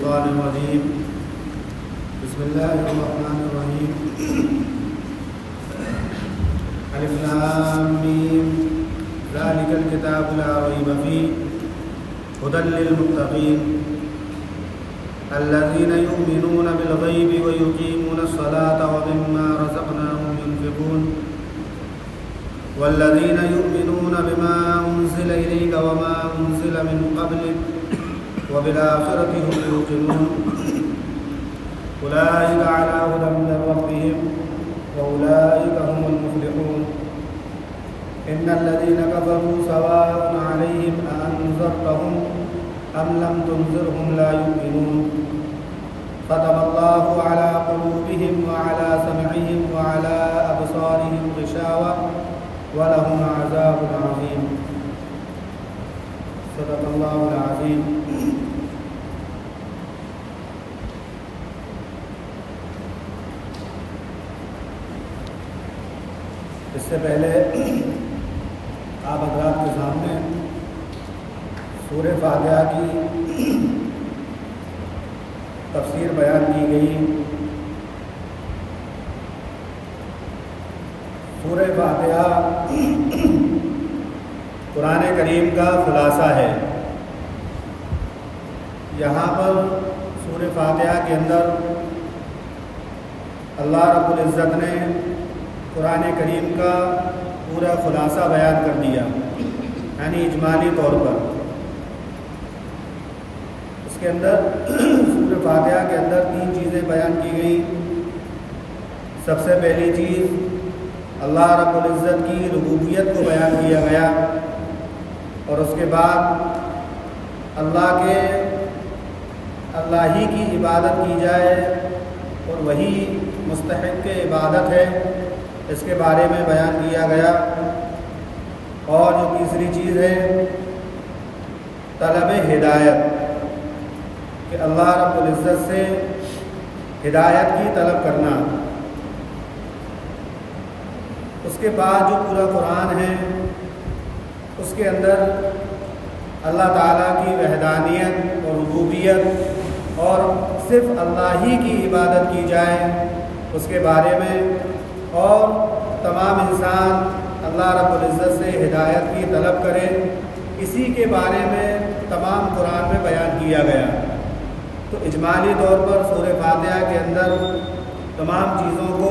الشيطان الرجيم بسم الله الرحمن الرحيم الف لام میم ذلك الكتاب لا ريب فيه هدى للمتقين الذين يؤمنون بالغيب ويقيمون الصلاة ومما رزقناهم ينفقون والذين يؤمنون بما أنزل إليك وما أنزل من قبلك وبالآخرة هم يوقنون أولئك على هدى من ربهم وأولئك هم المفلحون إن الذين كفروا سواء عليهم أأنذرتهم أم لم تنذرهم لا يؤمنون ختم الله على قلوبهم وعلى سمعهم وعلى أبصارهم غشاوة ولهم عذاب عظيم صدق اللہ العظیم. اس سے پہلے آپ حضرات کے سامنے سورہ فاتحہ کی تفسیر بیان کی گئی. سورہ فاتحہ قرآن کریم کا خلاصہ ہے. یہاں پر سورہ فاتحہ کے اندر اللہ رب العزت نے قرآن کریم کا پورا خلاصہ بیان کر دیا، یعنی اجمالی طور پر. اس کے اندر سورہ فاتحہ کے اندر 3 چیزیں بیان کی گئی. سب سے پہلی چیز اللہ رب العزت کی ربوبیت کو بیان کیا گیا، اور اس کے بعد اللہ ہی کی عبادت کی جائے اور وہی مستحق عبادت ہے، اس کے بارے میں بیان کیا گیا. اور جو تیسری چیز ہے طلب ہدایت، کہ اللہ رب العزت سے ہدایت کی طلب کرنا. اس کے بعد جو پورا قرآن ہے اس کے اندر اللہ تعالیٰ کی وحدانیت اور ربوبیت اور صرف اللہ ہی کی عبادت کی جائے اس کے بارے میں، اور تمام انسان اللہ رب العزت سے ہدایت کی طلب کرے، اسی کے بارے میں تمام قرآن میں بیان کیا گیا. تو اجمالی طور پر سورہ فاتحہ کے اندر تمام چیزوں کو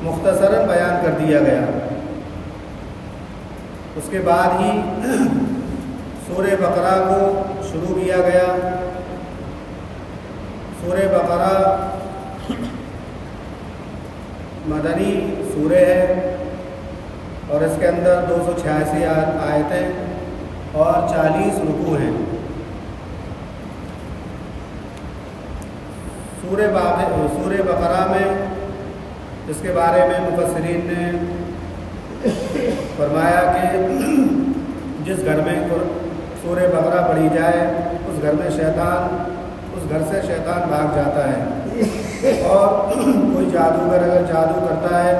مختصراً بیان کر دیا گیا. اس کے بعد ہی سورہ بقرہ کو شروع کیا گیا. سورہ بقرہ مدنی سورہ ہے اور اس کے اندر 286 آیتیں اور 40 رکوع ہیں. سورہ بقرہ میں اس کے بارے میں مفسرین نے فرمایا کہ جس گھر میں سورہ بقرہ پڑھی جائے اس گھر سے شیطان بھاگ جاتا ہے، اور کوئی جادوگر اگر جادو کرتا ہے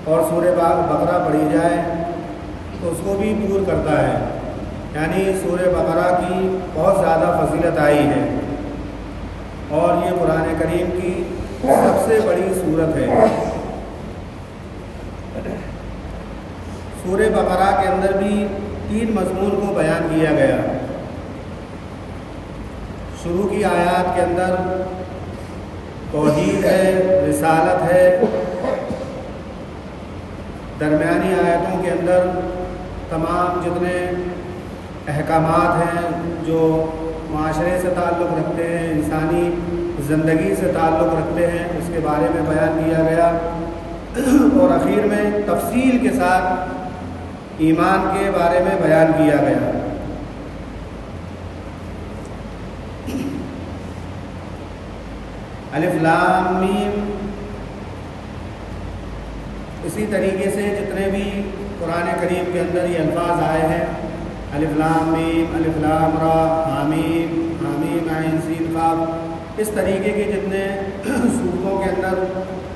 اور سورہ بقرہ پڑھی جائے تو اس کو بھی دور کرتا ہے. یعنی سورہ بقرہ کی بہت زیادہ فضیلت آئی ہے، اور یہ قرآن کریم کی سب سے بڑی سورت ہے. سورہ بقرہ کے اندر بھی 3 مضمون کو بیان کیا گیا. شروع کی آیات کے اندر توحید ہے، رسالت ہے. درمیانی آیتوں کے اندر تمام جتنے احکامات ہیں جو معاشرے سے تعلق رکھتے ہیں، انسانی زندگی سے تعلق رکھتے ہیں، اس کے بارے میں بیان کیا گیا. اور اخیر میں تفصیل کے ساتھ ایمان کے بارے میں بیان کیا گیا. الف لام میم. اسی طریقے سے جتنے بھی قرآن کریم کے اندر یہ الفاظ آئے ہیں، الف لام میم، الف لام را، حامیم، حامیم عین سین قاف، اس طریقے کے جتنے صورتوں کے اندر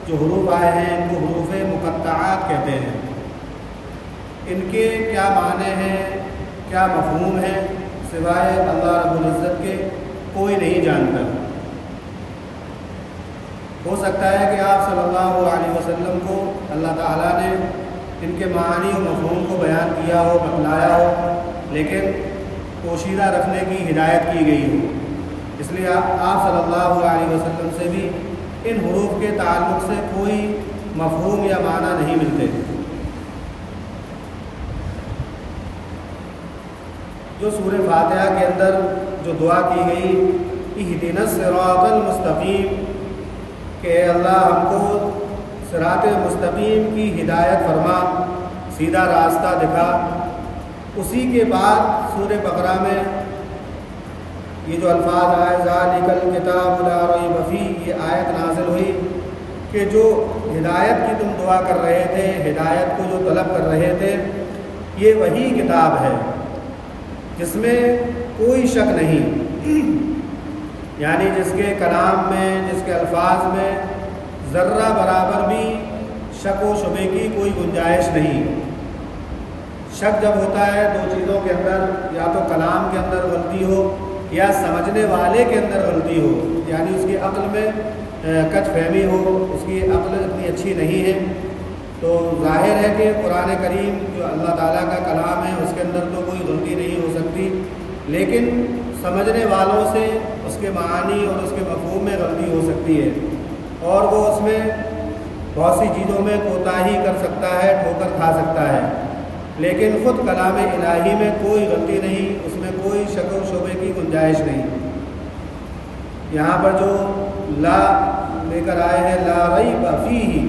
جو حروف آئے ہیں ان کو حروف مقطعات کہتے ہیں. ان کے کیا معنی ہیں، کیا مفہوم ہے، سوائے اللہ رب العزت کے کوئی نہیں جانتا۔ ہو سکتا ہے کہ آپ صلی اللہ علیہ وسلم کو اللہ تعالیٰ نے ان کے معنی و مفہوم کو بیان کیا ہو، بتلایا ہو، لیکن پوشیدہ رکھنے کی ہدایت کی گئی ہو۔ اس لیے آپ صلی اللہ علیہ وسلم سے بھی ان حروف کے تعلق سے کوئی مفہوم یا معنی نہیں ملتے۔ جو سورہ فاتحہ کے اندر جو دعا کی گئی، اہدنا الصراط المستقیم، کہ اللہ ہم کو صراط مستقیم کی ہدایت فرما، سیدھا راستہ دکھا، اسی کے بعد سورہ بقرہ میں یہ جو الفاظ آئے ذالک الکتاب لا ریب فیہ، یہ آیت نازل ہوئی کہ جو ہدایت کی تم دعا کر رہے تھے، ہدایت کو جو طلب کر رہے تھے، یہ وہی کتاب ہے جس میں کوئی شک نہیں، یعنی جس کے کلام میں، جس کے الفاظ میں ذرہ برابر بھی شک و شبے کی کوئی گنجائش نہیں۔ شک جب ہوتا ہے دو چیزوں کے اندر، یا تو کلام کے اندر غلطی ہو یا سمجھنے والے کے اندر غلطی ہو، یعنی اس کی عقل میں کج فہمی ہو، اس کی عقل اتنی اچھی نہیں ہے، تو ظاہر ہے کہ قرآن کریم جو اللہ تعالیٰ کا کلام ہے اس کے اندر تو کوئی غلطی نہیں ہو سکتی، لیکن سمجھنے والوں سے اس کے معانی اور اس کے مفہوم میں غلطی ہو سکتی ہے، اور وہ اس میں بہت سی چیزوں میں کوتاہی کر سکتا ہے، ٹھوکر کھا سکتا ہے، لیکن خود کلام الہی میں کوئی غلطی نہیں، اس میں کوئی شک و شبے کی گنجائش نہیں۔ یہاں پر جو لا لے کر آئے ہیں لا ریب فیہ،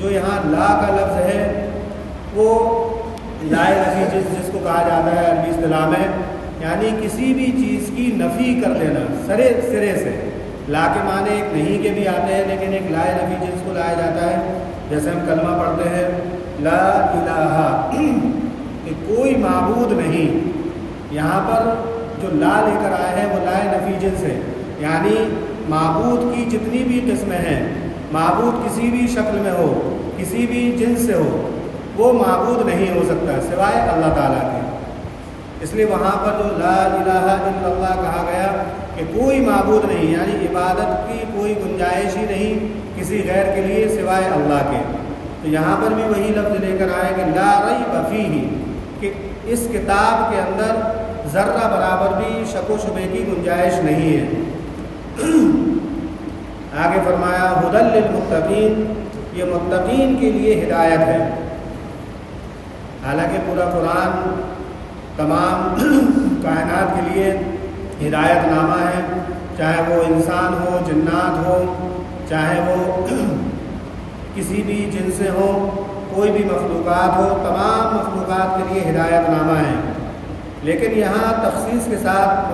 جو یہاں لا کا لفظ ہے وہ لا نفی جس کو کہا جاتا ہے عربی اصطلاح میں، یعنی کسی بھی چیز کی نفی کر دینا سرے سے۔ لا کے معنی ایک نہیں کے بھی آتے ہیں، لیکن ایک لا نفی جس کو لایا جاتا ہے، جیسے ہم کلمہ پڑھتے ہیں لا الہ، کہ کوئی معبود نہیں، یہاں پر جو لا لے کر آئے ہیں وہ لا نفی جنس ہے، یعنی معبود کی جتنی بھی قسمیں ہیں، معبود کسی بھی شکل میں ہو، کسی بھی جنس سے ہو، وہ معبود نہیں ہو سکتا سوائے اللہ تعالیٰ کے۔ اس لیے وہاں پر جو لا الہ الا اللہ کہا گیا کہ کوئی معبود نہیں، یعنی عبادت کی کوئی گنجائش ہی نہیں کسی غیر کے لیے سوائے اللہ کے۔ تو یہاں پر بھی وہی لفظ لے کر آئے کہ لا ریب فیہ، کہ اس کتاب کے اندر ذرہ برابر بھی شک و شبے کی گنجائش نہیں ہے۔ آگے فرمایا ھدی للمتقین، یہ متقین کے لیے ہدایت ہے۔ حالانکہ پورا قرآن تمام کائنات کے لیے ہدایت نامہ ہے، چاہے وہ انسان ہو، جنات ہو، چاہے وہ کسی بھی جن سے ہو، کوئی بھی مخلوقات ہو، تمام مخلوقات کے لیے ہدایت نامہ ہے۔ لیکن یہاں تخصیص کے ساتھ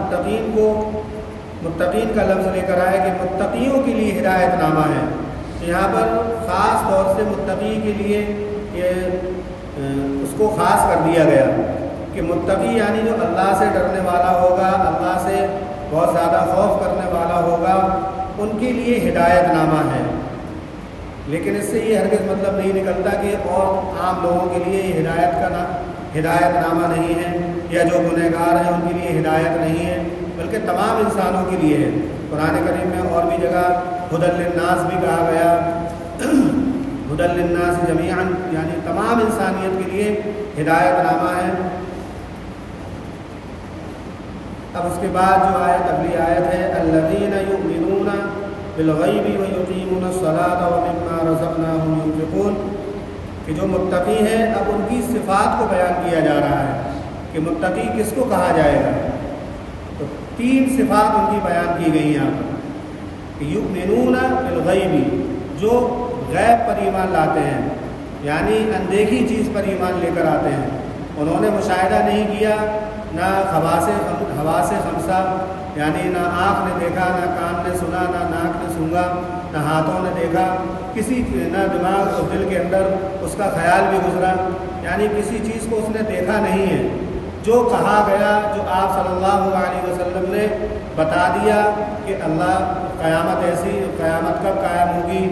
متقین کا لفظ لے کر آئے کہ متقیوں کے لیے ہدایت نامہ ہے۔ یہاں پر خاص طور سے متقی کے لیے اس کو خاص کر دیا گیا کہ متقی یعنی جو اللہ سے ڈرنے والا ہوگا، اللہ سے بہت زیادہ خوف کرنے والا ہوگا، ان کے لیے ہدایت نامہ ہے۔ لیکن اس سے یہ ہرگز مطلب نہیں نکلتا کہ اور عام لوگوں کے لیے یہ ہدایت نامہ نہیں ہے، یا جو گنہگار ہیں ان کے لیے ہدایت نہیں ہے، بلکہ تمام انسانوں کے لیے ہے۔ قرآن کریم میں اور بھی جگہ ھدی للناس بھی کہا گیا، ھدی للناس جمیعا، یعنی تمام انسانیت کے لیے ہدایت نامہ ہے۔ اب اس کے بعد جو آیت اگلی آیت ہے الذین یؤمنون بالغیب ویقیمون الصلاۃ ومما رزقناہم ينفقون، کہ جو متقی ہیں اب ان کی صفات کو بیان کیا جا رہا ہے کہ متقی کس کو کہا جائے گا۔ تو 3 صفات ان کی بیان کی گئی یہاں پر کہ یؤمنون بالغیب، جو غیب پر ایمان لاتے ہیں، یعنی اندیکھی چیز پر ایمان لے کر آتے ہیں۔ انہوں نے مشاہدہ نہیں کیا، نہ حواس خمسہ، یعنی نہ آنکھ نے دیکھا، نہ کان نے سنا، نہ ناک نے سونگا، نہ ہاتھوں نے دیکھا، نہ دماغ اور دل کے اندر اس کا خیال بھی گزرا، یعنی کسی چیز کو اس نے دیکھا نہیں ہے۔ جو کہا گیا، جو آپ صلی اللہ علیہ وسلم نے بتا دیا کہ اللہ قیامت ایسی، قیامت کب قائم ہوگی،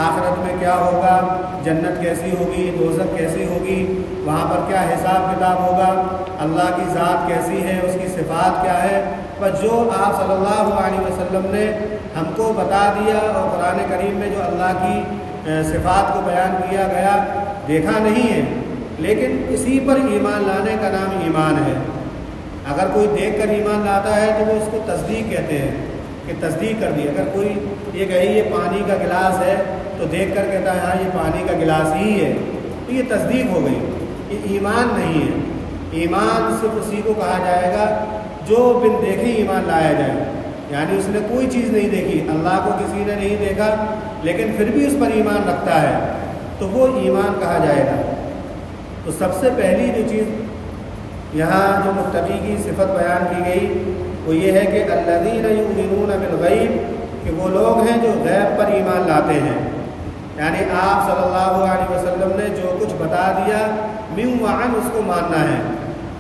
آخرت میں کیا ہوگا، جنت کیسی ہوگی، دوزخ کیسی ہوگی، وہاں پر کیا حساب کتاب ہوگا، اللہ کی ذات کیسی ہے، اس کی صفات کیا ہے، پر جو آپ صلی اللہ علیہ وسلم نے ہم کو بتا دیا اور قرآن کریم میں جو اللہ کی صفات کو بیان کیا گیا دیکھا نہیں ہے، لیکن اسی پر ایمان لانے کا نام ایمان ہے۔ اگر کوئی دیکھ کر ایمان لاتا ہے تو وہ اس کو تصدیق کہتے ہیں کہ تصدیق کر دی۔ اگر کوئی یہ کہے یہ پانی کا گلاس ہے تو دیکھ کر کہتا ہے ہاں یہ پانی کا گلاس ہی ہے، تو یہ تصدیق ہو گئی، یہ ایمان نہیں ہے۔ ایمان صرف اسی کو کہا جائے گا جو بن دیکھے ایمان لایا جائے، یعنی اس نے کوئی چیز نہیں دیکھی، اللہ کو کسی نے نہیں دیکھا لیکن پھر بھی اس پر ایمان رکھتا ہے تو وہ ایمان کہا جائے گا۔ تو سب سے پہلی جو چیز یہاں جو متقی کی صفت بیان کی گئی وہ یہ ہے کہ الذین یؤمنون بالغیب، کہ وہ لوگ ہیں جو غیب پر ایمان لاتے ہیں، یعنی آپ صلی اللہ علیہ وسلم نے جو کچھ بتا دیا من وعن اس کو ماننا ہے،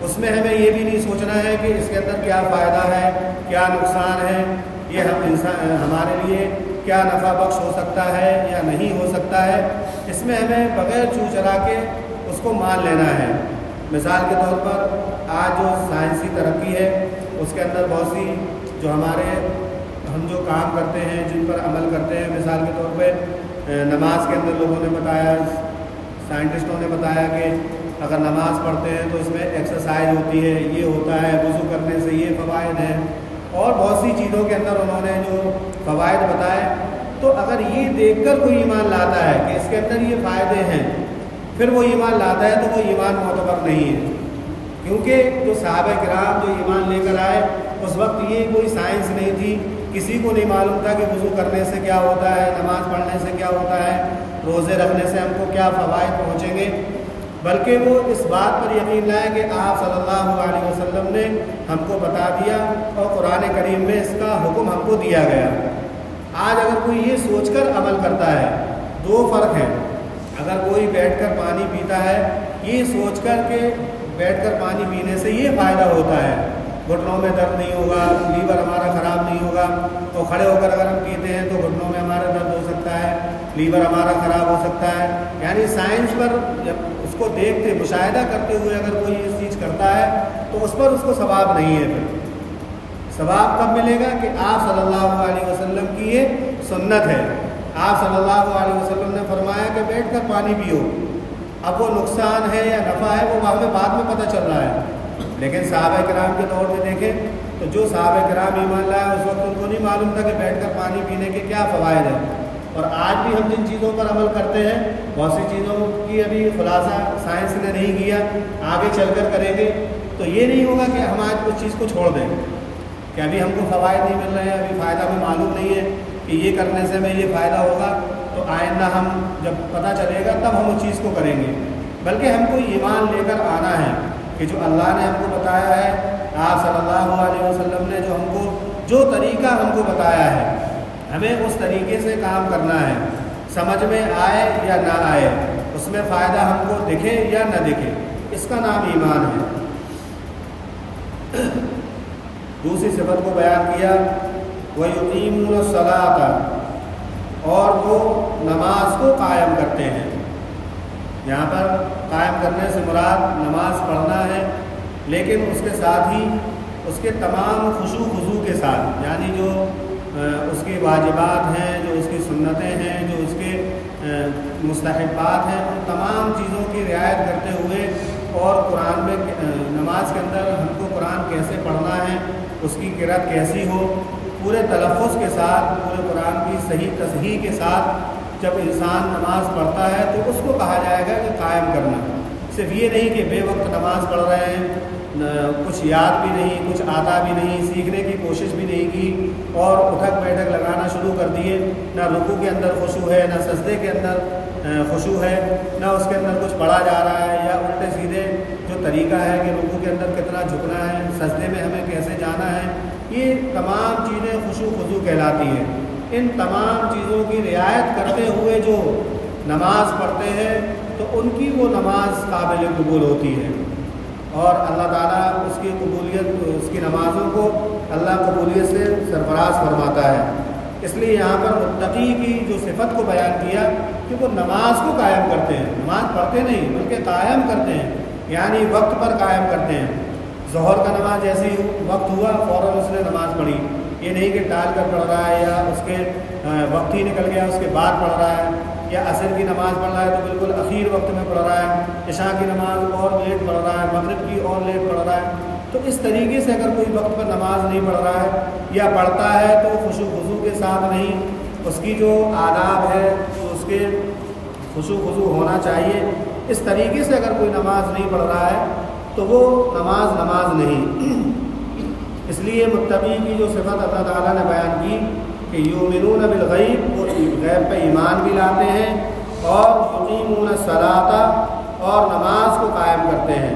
اس میں ہمیں یہ بھی نہیں سوچنا ہے کہ اس کے اندر کیا فائدہ ہے، کیا نقصان ہے، یہ ہمارے لیے کیا نفع بخش ہو سکتا ہے یا نہیں ہو سکتا ہے، اس میں ہمیں بغیر چو چرا کے اس کو مان لینا ہے۔ مثال کے طور پر آج جو سائنسی ترقی ہے اس کے اندر بہت سی جو ہم جو کام کرتے ہیں جن پر عمل کرتے ہیں، مثال کے طور پہ نماز کے اندر لوگوں نے بتایا، سائنٹسٹوں نے بتایا کہ اگر نماز پڑھتے ہیں تو اس میں ایکسرسائز ہوتی ہے، یہ ہوتا ہے، وضو کرنے سے یہ فوائد ہیں، اور بہت سی چیزوں کے اندر انہوں نے جو فوائد بتائے۔ تو اگر یہ دیکھ کر کوئی ایمان لاتا ہے کہ اس کے اندر یہ فائدے ہیں، پھر وہ ایمان لاتا ہے تو وہ ایمان معتبر نہیں ہے، کیونکہ جو صحابہ کرام جو ایمان لے کر آئے اس وقت یہ کوئی سائنس نہیں تھی، کسی کو نہیں معلوم تھا کہ وضو کرنے سے کیا ہوتا ہے، نماز پڑھنے سے کیا ہوتا ہے، روزے رکھنے سے ہم کو کیا فوائد پہنچیں گے، بلکہ وہ اس بات پر یقین لائے کہ آپ صلی اللہ علیہ وسلم نے ہم کو بتا دیا اور قرآن کریم میں اس کا حکم ہم کو دیا گیا۔ آج اگر کوئی یہ سوچ کر عمل کرتا ہے، دو فرق ہیں، اگر کوئی بیٹھ کر پانی پیتا ہے یہ سوچ کر کہ بیٹھ کر پانی پینے سے یہ فائدہ ہوتا ہے، گھٹنوں میں درد نہیں ہوگا، لیور ہمارا خراب نہیں ہوگا، تو کھڑے ہو کر اگر ہم پیتے ہیں تو گھٹنوں میں ہمارا درد ہو سکتا ہے، لیور ہمارا خراب ہو سکتا ہے، یعنی سائنس پر جب اس کو دیکھتے مشاہدہ کرتے ہوئے اگر کوئی اس چیز کرتا ہے تو اس پر اس کو ثواب نہیں ہے۔ پھر ثواب کب ملے گا کہ آپ صلی اللہ علیہ وسلم کی یہ سنت ہے، آپ صلی اللہ علیہ وسلم نے فرمایا کہ بیٹھ کر پانی پیو، اب وہ نقصان ہے یا نفع ہے وہ ہمیں بعد میں پتہ چل رہا ہے، لیکن صحابہ کرام کے دور میں دیکھیں تو جو صحابہ کرام ایمان لائے اس وقت ان کو نہیں معلوم تھا کہ بیٹھ کر پانی پینے کے کیا فوائد ہیں، اور آج بھی ہم جن چیزوں پر عمل کرتے ہیں بہت سی چیزوں کی ابھی خلاصہ سائنس نے نہیں کیا، آگے چل کر کریں گے تو یہ نہیں ہوگا کہ ہم آج اس چیز کو چھوڑ دیں کہ ابھی ہم کو فوائد نہیں مل رہے ہیں، ابھی فائدہ ہمیں معلوم نہیں ہے کہ یہ کرنے سے ہمیں یہ فائدہ ہوگا، تو آئندہ ہم جب پتہ چلے گا تب ہم اس چیز کو کریں گے، بلکہ ہم کو ایمان لے کر آنا ہے کہ جو اللہ نے ہم کو بتایا ہے، آپ صلی اللہ علیہ وسلم نے جو ہم کو جو طریقہ ہم کو بتایا ہے ہمیں اس طریقے سے کام کرنا ہے، سمجھ میں آئے یا نہ آئے، اس میں فائدہ ہم کو دکھے یا نہ دکھے، اس کا نام ایمان ہے۔ دوسری صفت کو بیان کیا وَيُقِيمُونَ الصَّلَاةَ، اور وہ نماز کو قائم کرتے ہیں۔ یہاں پر قائم کرنے سے مراد نماز پڑھنا ہے، لیکن اس کے ساتھ ہی اس کے تمام خشوع خضوع کے ساتھ، یعنی جو اس کے واجبات ہیں، جو اس کی سنتیں ہیں، جو اس کے مستحبات ہیں، ان تمام چیزوں کی رعایت کرتے ہوئے، اور قرآن میں نماز کے اندر ہم کو قرآن کیسے پڑھنا ہے، اس کی قرأت کیسی ہو، پورے تلفظ کے ساتھ، پورے قرآن کی صحیح تصحیح کے ساتھ جب انسان نماز پڑھتا ہے تو اس کو کہا جائے گا کہ قائم کرنا، صرف یہ نہیں کہ بے وقت نماز پڑھ رہے ہیں، کچھ یاد بھی نہیں، کچھ آتا بھی نہیں، سیکھنے کی کوشش بھی نہیں کی اور اٹھک بیٹھک لگانا شروع کر دیے، نہ رکوع کے اندر خشوع ہے، نہ سجدے کے اندر خشوع ہے، نہ اس کے اندر کچھ پڑھا جا رہا ہے، یا الٹے سیدھے جو طریقہ ہے کہ رکوع کے اندر کتنا جھکنا ہے، سجدے میں ہمیں کیسے جانا ہے، یہ تمام چیزیں خشوع خضوع کہلاتی ہیں۔ ان تمام چیزوں کی رعایت کرتے ہوئے جو نماز پڑھتے ہیں تو ان کی وہ نماز قابل قبول ہوتی ہے۔ اور اللہ تعالیٰ اس کی قبولیت، اس کی نمازوں کو اللہ قبولیت سے سرفراز فرماتا ہے۔ اس لیے یہاں پر متقی کی جو صفت کو بیان کیا کہ وہ نماز کو قائم کرتے ہیں، نماز پڑھتے نہیں بلکہ قائم کرتے ہیں، یعنی وقت پر قائم کرتے ہیں۔ ظہر کا نماز جیسے ہی وقت ہوا فوراً اس نے نماز پڑھی، یہ نہیں کہ ٹال کر پڑھ رہا ہے یا اس کے وقت ہی نکل گیا اس کے بعد پڑھ رہا ہے، یا عصر کی نماز پڑھ رہا ہے تو بالکل اخیر وقت میں پڑھ رہا ہے، عشاء کی نماز اور لیٹ پڑھ رہا ہے، مغرب کی اور لیٹ پڑھ رہا ہے۔ تو اس طریقے سے اگر کوئی وقت پر نماز نہیں پڑھ رہا ہے یا پڑھتا ہے تو خشوع خضوع کے ساتھ نہیں، اس کی جو آداب ہے تو اس کے خشوع خضوع ہونا چاہیے، اس طریقے سے اگر کوئی نماز نہیں پڑھ رہا ہے تو وہ نماز نہیں۔ اس لیے متقی کی جو صفت اللہ تعالیٰ نے بیان کی کہ یؤمنون بالغیب، وہ غیب پہ ایمان بھی لاتے ہیں، اور یقیمون الصلاۃ، اور نماز کو قائم کرتے ہیں۔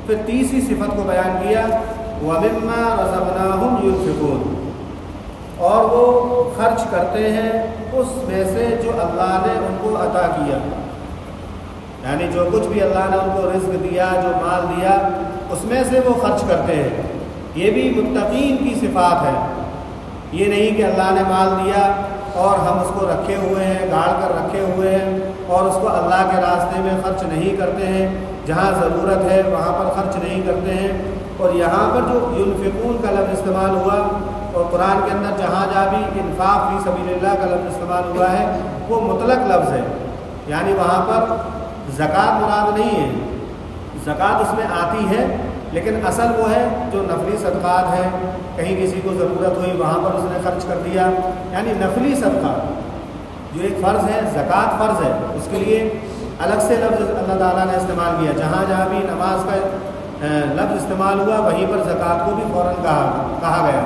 پھر تیسری صفت کو بیان کیا وَمِمَّا رَزَقْنَاهُمْ يُنْفِقُونَ، اور وہ خرچ کرتے ہیں اس میں سے جو اللہ نے ان کو عطا کیا، یعنی جو کچھ بھی اللہ نے ان کو رزق دیا، جو مال دیا، اس میں سے وہ خرچ کرتے ہیں۔ یہ بھی متقین کی صفات ہے۔ یہ نہیں کہ اللہ نے مال دیا اور ہم اس کو رکھے ہوئے ہیں، گاڑ کر رکھے ہوئے ہیں اور اس کو اللہ کے راستے میں خرچ نہیں کرتے ہیں، جہاں ضرورت ہے وہاں پر خرچ نہیں کرتے ہیں۔ اور یہاں پر جو ينفقون کا لفظ استعمال ہوا، اور قرآن کے اندر جہاں جہاں بھی انفاق فی سبیل اللہ کا لفظ استعمال ہوا ہے وہ مطلق لفظ ہے، یعنی وہاں پر زکوٰۃ مراد نہیں ہے، زکوٰۃ اس میں آتی ہے لیکن اصل وہ ہے جو نفلی صدقات ہیں، کہیں کسی کو ضرورت ہوئی وہاں پر اس نے خرچ کر دیا، یعنی نفلی صدقہ جو ایک فرض ہے، زکوٰۃ فرض ہے، اس کے لیے الگ سے لفظ اللہ تعالیٰ نے استعمال کیا۔ جہاں جہاں بھی نماز کا لفظ استعمال ہوا وہیں پر زکوٰۃ کو بھی فوراً کہا گیا،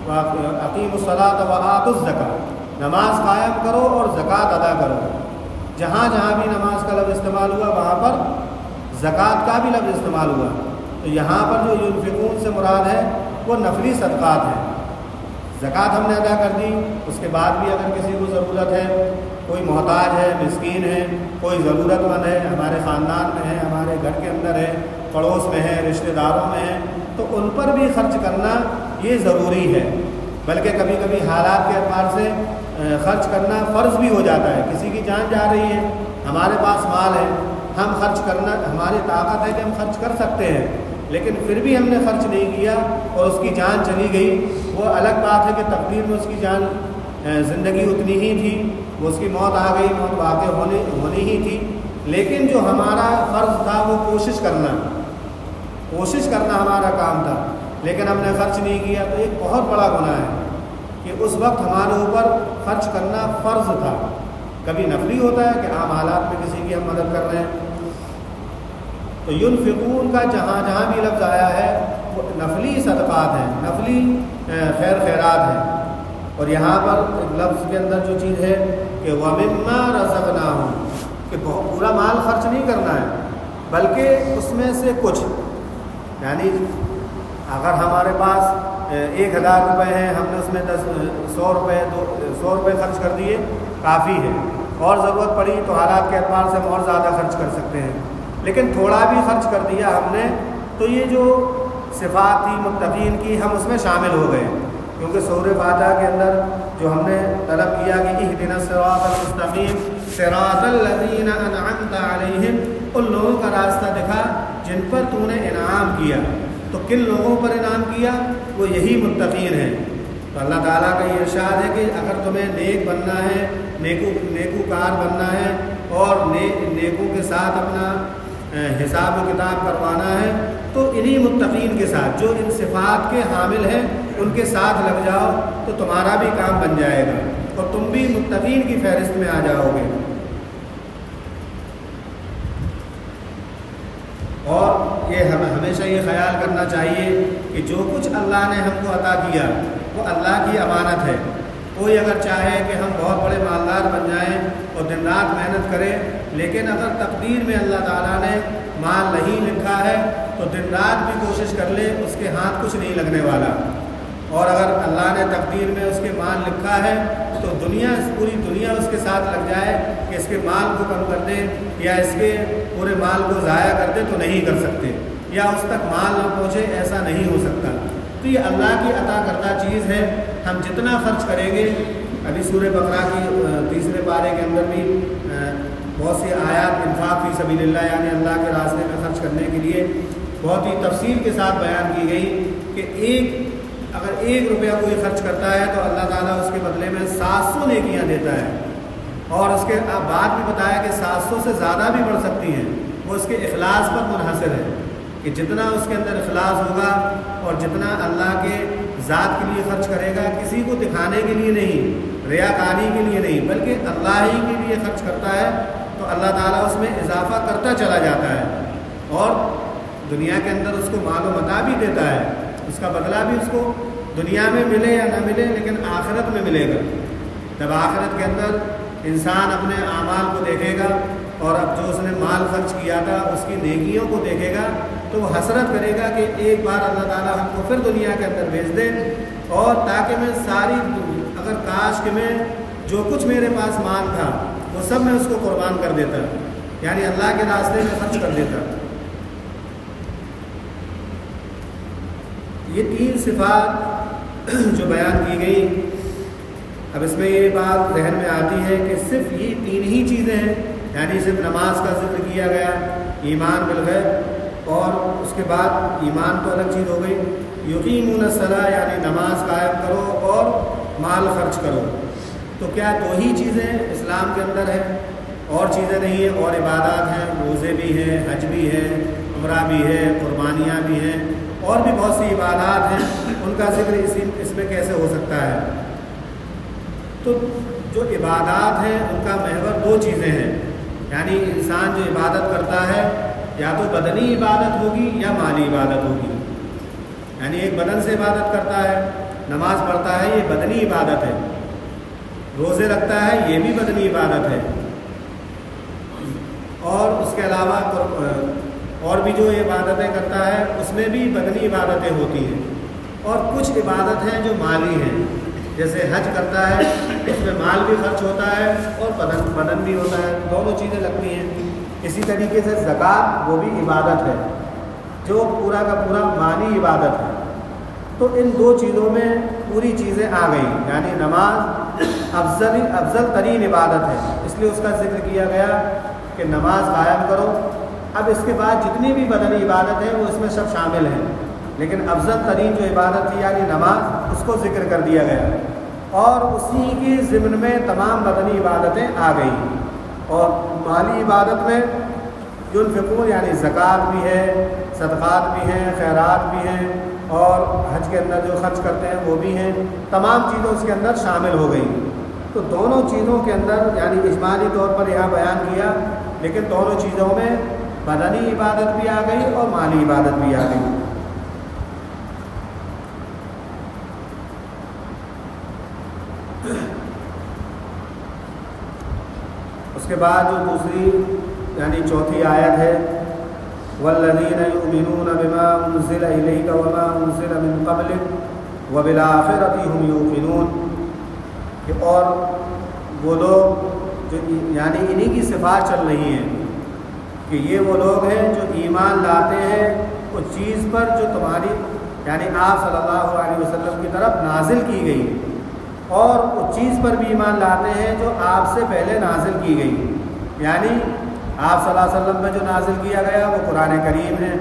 اقیموا الصلاۃ وآتوا الزکاۃ، نماز قائم کرو اور زکوٰۃ ادا کرو۔ جہاں جہاں بھی نماز کا لفظ استعمال ہوا وہاں پر زکوٰۃ کا بھی لفظ استعمال ہوا۔ تو یہاں پر جو ينفقون سے مراد ہے وہ نفلی صدقات ہیں۔ زکوٰۃ ہم نے ادا کر دی، اس کے بعد بھی اگر کسی کو ضرورت ہے، کوئی محتاج ہے، مسکین ہے، کوئی ضرورت مند ہے، ہمارے خاندان میں ہے، ہمارے گھر کے اندر ہے، پڑوس میں ہے، رشتہ داروں میں ہے، تو ان پر بھی خرچ کرنا یہ ضروری ہے۔ بلکہ کبھی کبھی حالات کے اعتبار سے خرچ کرنا فرض بھی ہو جاتا ہے۔ کسی کی جان جا رہی ہے، ہمارے پاس مال ہے، ہم خرچ کرنا، ہماری طاقت ہے کہ ہم خرچ کر سکتے ہیں، لیکن پھر بھی ہم نے خرچ نہیں کیا اور اس کی جان چلی گئی، وہ الگ بات ہے کہ تقدیر میں اس کی جان زندگی اتنی ہی تھی، وہ اس کی موت آ گئی، موت واقع ہونی ہی تھی، لیکن جو ہمارا فرض تھا وہ کوشش کرنا ہمارا کام تھا، لیکن ہم نے خرچ نہیں کیا، تو ایک بہت بڑا گناہ ہے کہ اس وقت ہمارے اوپر خرچ کرنا فرض تھا۔ کبھی نفلی ہوتا ہے کہ عام حالات میں کسی کی ہم مدد کر رہے ہیں۔ تو ينفقون کا جہاں جہاں بھی لفظ آیا ہے وہ نفلی صدقات ہیں، نفلی خیرات ہیں۔ اور یہاں پر لفظ کے اندر جو چیز ہے کہ وَمِمَّا رَزَقْنَاهُمْ، کہ پورا مال خرچ نہیں کرنا ہے بلکہ اس میں سے کچھ، یعنی اگر ہمارے پاس 1000 روپے ہیں، ہم نے اس میں 100 روپے خرچ کر دیے، کافی ہے، اور ضرورت پڑی تو حالات کے اعتبار سے ہم اور زیادہ خرچ کر سکتے ہیں، لیکن تھوڑا بھی خرچ کر دیا ہم نے تو یہ جو صفات تھی متقین کی ہم اس میں شامل ہو گئے، کیونکہ سورہ فاتحہ کے اندر جو ہم نے طلب کیا کہ اهدنا الصراط المستقیم صراط الذین انعمت علیہم، ان لوگوں کا راستہ دکھا جن پر تو نے انعام کیا۔ تو کن لوگوں پر انعام کیا؟ وہ یہی متقین ہیں۔ تو اللہ تعالیٰ کا یہ ارشاد ہے کہ اگر تمہیں نیک بننا ہے، نیکوکار بننا ہے اور نیکوں کے ساتھ اپنا حساب و کتاب کروانا ہے تو انہی متقین کے ساتھ جو ان صفات کے حامل ہیں ان کے ساتھ لگ جاؤ تو تمہارا بھی کام بن جائے گا اور تم بھی متقین کی فہرست میں آ جاؤ گے۔ اور یہ ہمیں ہمیشہ یہ خیال کرنا چاہیے کہ جو کچھ اللہ نے ہم کو عطا کیا وہ اللہ کی امانت ہے۔ کوئی اگر چاہے کہ ہم بہت بڑے مالدار بن جائیں اور دن رات محنت کریں، لیکن اگر تقدیر میں اللہ تعالیٰ نے مال نہیں لکھا ہے تو دن رات بھی کوشش کر لے، اس کے ہاتھ کچھ نہیں لگنے والا۔ اور اگر اللہ نے تقدیر میں اس کے مال لکھا ہے تو پوری دنیا اس کے ساتھ لگ جائے کہ اس کے مال کو کم کر دے یا اس کے پورے مال کو ضائع کر دے تو نہیں کر سکتے۔ یا اس تک مال نہ پہنچے، ایسا نہیں ہو سکتا۔ تو یہ اللہ کی عطا کردہ چیز ہے، ہم جتنا خرچ کریں گے، ابھی سورہ بقرہ کی تیسرے پارے کے اندر بھی بہت سی آیات انفاق فی سبیل اللہ یعنی اللہ کے راستے میں خرچ کرنے کے لیے بہت ہی تفصیل کے ساتھ بیان کی گئی کہ اگر 1 روپیہ کوئی خرچ کرتا ہے تو اللہ تعالیٰ اس کے بدلے میں 700 نیکیاں دیتا ہے، اور اس کے بعد بھی بتایا کہ 700 سے زیادہ بھی بڑھ سکتی ہیں، وہ اس کے اخلاص پر منحصر ہے کہ جتنا اس کے اندر اخلاص ہوگا اور جتنا اللہ کے ذات کے لیے خرچ کرے گا، کسی کو دکھانے کے لیے نہیں، ریاکاری کے لیے نہیں، بلکہ اللہ ہی کے لیے خرچ کرتا ہے، تو اللہ تعالیٰ اس میں اضافہ کرتا چلا جاتا ہے، اور دنیا کے اندر اس کو مال و متاع بھی دیتا ہے، اس کا بدلہ بھی اس کو دنیا میں ملے یا نہ ملے لیکن آخرت میں ملے گا۔ جب آخرت کے اندر انسان اپنے اعمال کو دیکھے گا اور اب جو اس نے مال خرچ کیا تھا اس کی نیکیوں کو دیکھے گا تو وہ حسرت کرے گا کہ ایک بار اللہ تعالیٰ ہم کو پھر دنیا کے اندر بھیج دے، اور تاکہ میں اگر کاش کہ میں جو کچھ میرے پاس مال تھا وہ سب میں اس کو قربان کر دیتا، یعنی اللہ کے راستے میں خرچ کر دیتا۔ یہ 3 صفات جو بیان کی گئی، اب اس میں یہ بات ذہن میں آتی ہے کہ صرف یہ 3 ہی چیزیں ہیں، یعنی صرف نماز کا ذکر کیا گیا، ایمان بالغیب، اور اس کے بعد ایمان تو الگ چیز ہو گئی، یقیمون الصلاۃ یعنی نماز قائم کرو اور مال خرچ کرو۔ تو کیا 2 ہی چیزیں اسلام کے اندر ہیں، اور چیزیں نہیں ہیں؟ اور عبادات ہیں، روزے بھی ہیں، حج بھی ہے، عمرہ بھی ہے، قربانیاں بھی ہیں، اور بھی بہت سی عبادات ہیں، ان کا ذکر اس میں کیسے ہو سکتا ہے؟ تو جو عبادات ہیں ان کا محور 2 چیزیں ہیں، یعنی انسان جو عبادت کرتا ہے یا تو بدنی عبادت ہوگی یا مالی عبادت ہوگی، یعنی ایک بدن سے عبادت کرتا ہے، نماز پڑھتا ہے، یہ بدنی عبادت ہے، روزے رکھتا ہے، یہ بھی بدنی عبادت ہے، اور اس کے علاوہ اور بھی جو عبادتیں کرتا ہے اس میں بھی بدنی عبادتیں ہوتی ہیں، اور کچھ عبادت ہیں جو مالی ہیں، جیسے حج کرتا ہے اس میں مال بھی خرچ ہوتا ہے اور بدن بھی ہوتا ہے، دونوں چیزیں لگتی ہیں۔ اسی طریقے سے زکوٰۃ وہ بھی عبادت ہے جو پورا کا پورا مالی عبادت ہے۔ تو ان 2 چیزوں میں پوری چیزیں آ گئی، یعنی نماز افضل ترین عبادت ہے، اس لیے اس کا ذکر کیا گیا کہ نماز قائم کرو۔ اب اس کے بعد جتنی بھی بدنی عبادت ہے وہ اس میں سب شامل ہیں، لیکن افضل ترین جو عبادت تھی یعنی نماز، اس کو ذکر کر دیا گیا، اور اسی کے ضمن میں تمام بدنی عبادتیں آ گئیں۔ اور مالی عبادت میں ينفقون یعنی زکوٰۃ بھی ہے، صدقات بھی ہیں، خیرات بھی ہیں، اور حج کے اندر جو خرچ کرتے ہیں وہ بھی ہیں، تمام چیزیں اس کے اندر شامل ہو گئیں۔ تو دونوں چیزوں کے اندر یعنی اجمالی طور پر یہاں بیان کیا، لیکن دونوں چیزوں میں بدنی عبادت بھی آ گئی اور مالی عبادت بھی آ گئی۔ اس کے بعد جو دوسری یعنی 4تھی آیت ہے، والذین یؤمنون بما انزل الیک وما انزل من قبلک وبالآخرۃ هم یوقنون، اور وہ لوگ جو یعنی انہی کی صفات چل رہی ہیں کہ یہ وہ لوگ ہیں جو ایمان لاتے ہیں اس چیز پر جو تمہاری یعنی آپ صلی اللہ علیہ وسلم کی طرف نازل کی گئی، اور اس چیز پر بھی ایمان لاتے ہیں جو آپ سے پہلے نازل کی گئی، یعنی آپ صلی اللہ علیہ وسلم میں جو نازل کیا گیا وہ قرآن کریم ہے،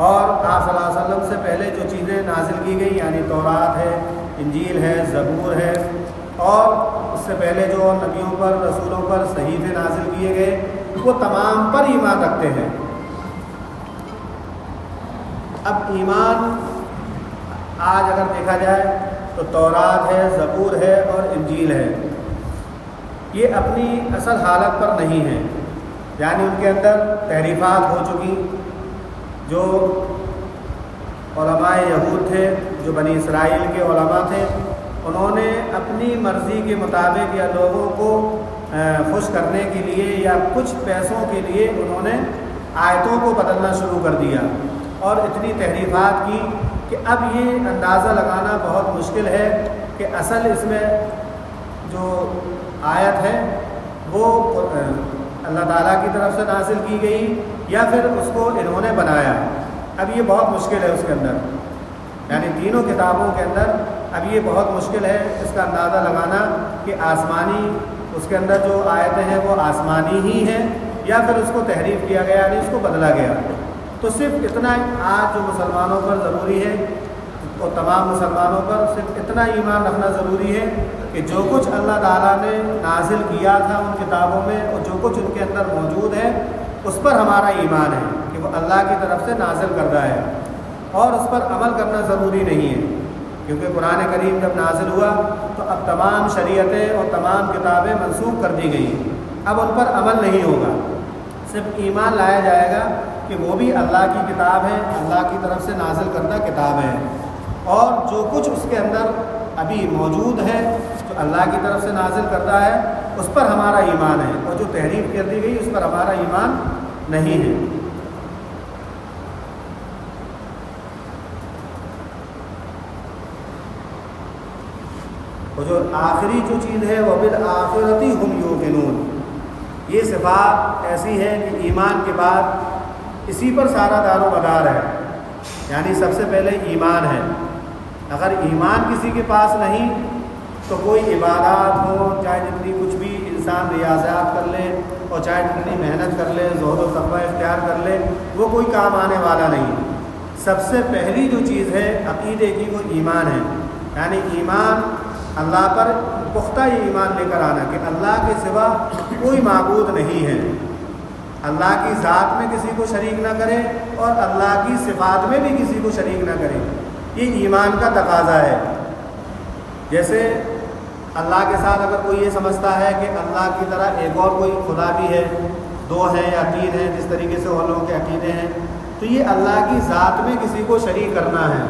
اور آپ صلی اللہ علیہ وسلم سے پہلے جو چیزیں نازل کی گئی یعنی تورات ہے، انجیل ہے، زبور ہے، اور اس سے پہلے جو نبیوں پر رسولوں پر صحیفے نازل کیے گئے وہ تمام پر ایمان رکھتے ہیں۔ اب ایمان آج اگر دیکھا جائے تو تورات ہے، زبور ہے اور انجیل ہے، یہ اپنی اصل حالت پر نہیں ہے، یعنی ان کے اندر تحریفات ہو چکی۔ جو علماء یہود تھے، جو بنی اسرائیل کے علماء تھے، انہوں نے اپنی مرضی کے مطابق یا لوگوں کو خوش کرنے کے لیے یا کچھ پیسوں کے لیے انہوں نے آیتوں کو بدلنا شروع کر دیا، اور اتنی تحریفات کی کہ اب یہ اندازہ لگانا بہت مشکل ہے کہ اصل اس میں جو آیت ہے وہ اللہ تعالیٰ کی طرف سے نازل کی گئی یا پھر اس کو انہوں نے بنایا۔ اب یہ بہت مشکل ہے اس کے اندر، یعنی تینوں کتابوں کے اندر اب یہ بہت مشکل ہے اس کا اندازہ لگانا کہ آسمانی اس کے اندر جو آیتیں ہیں وہ آسمانی ہی ہیں یا پھر اس کو تحریف کیا گیا، یعنی اس کو بدلا گیا۔ تو صرف اتنا آج جو مسلمانوں پر ضروری ہے اور تمام مسلمانوں پر صرف اتنا ایمان رکھنا ضروری ہے کہ جو کچھ اللہ تعالیٰ نے نازل کیا تھا ان کتابوں میں اور جو کچھ ان کے اندر موجود ہے اس پر ہمارا ایمان ہے کہ وہ اللہ کی طرف سے نازل کردہ ہے، اور اس پر عمل کرنا ضروری نہیں ہے، کیونکہ قرآن کریم جب نازل ہوا تو اب تمام شریعتیں اور تمام کتابیں منسوخ کر دی گئیں، اب ان پر عمل نہیں ہوگا، صرف ایمان لایا جائے گا کہ وہ بھی اللہ کی کتاب ہے، اللہ کی طرف سے نازل کردہ کتاب ہے، اور جو کچھ اس کے اندر ابھی موجود ہے جو اللہ کی طرف سے نازل کردہ ہے اس پر ہمارا ایمان ہے، اور جو تحریف کر دی گئی اس پر ہمارا ایمان نہیں ہے۔ اور جو آخری جو چیز ہے وہ بالآخرۃ ہم یوقنون، یہ صفات ایسی ہے کہ ایمان کے بعد اسی پر سارا دار و مدار ہے، یعنی سب سے پہلے ایمان ہے۔ اگر ایمان کسی کے پاس نہیں تو کوئی عبادات ہو، چاہے جتنی کچھ بھی انسان ریاضات کر لے اور چاہے جتنی محنت کر لے، زہد و تقوی اختیار کر لے، وہ کوئی کام آنے والا نہیں۔ سب سے پہلی جو چیز ہے عقیدے کی وہ ایمان ہے، یعنی ایمان اللہ پر پختہ یہ ایمان لے کر آنا کہ اللہ کے سوا کوئی معبود نہیں ہے، اللہ کی ذات میں کسی کو شریک نہ کرے اور اللہ کی صفات میں بھی کسی کو شریک نہ کرے، یہ ایمان کا تقاضا ہے۔ جیسے اللہ کے ساتھ اگر کوئی یہ سمجھتا ہے کہ اللہ کی طرح ایک اور کوئی خدا بھی ہے، دو ہیں یا تین ہیں، جس طریقے سے وہ لوگوں کے عقیدے ہیں، تو یہ اللہ کی ذات میں کسی کو شریک کرنا ہے،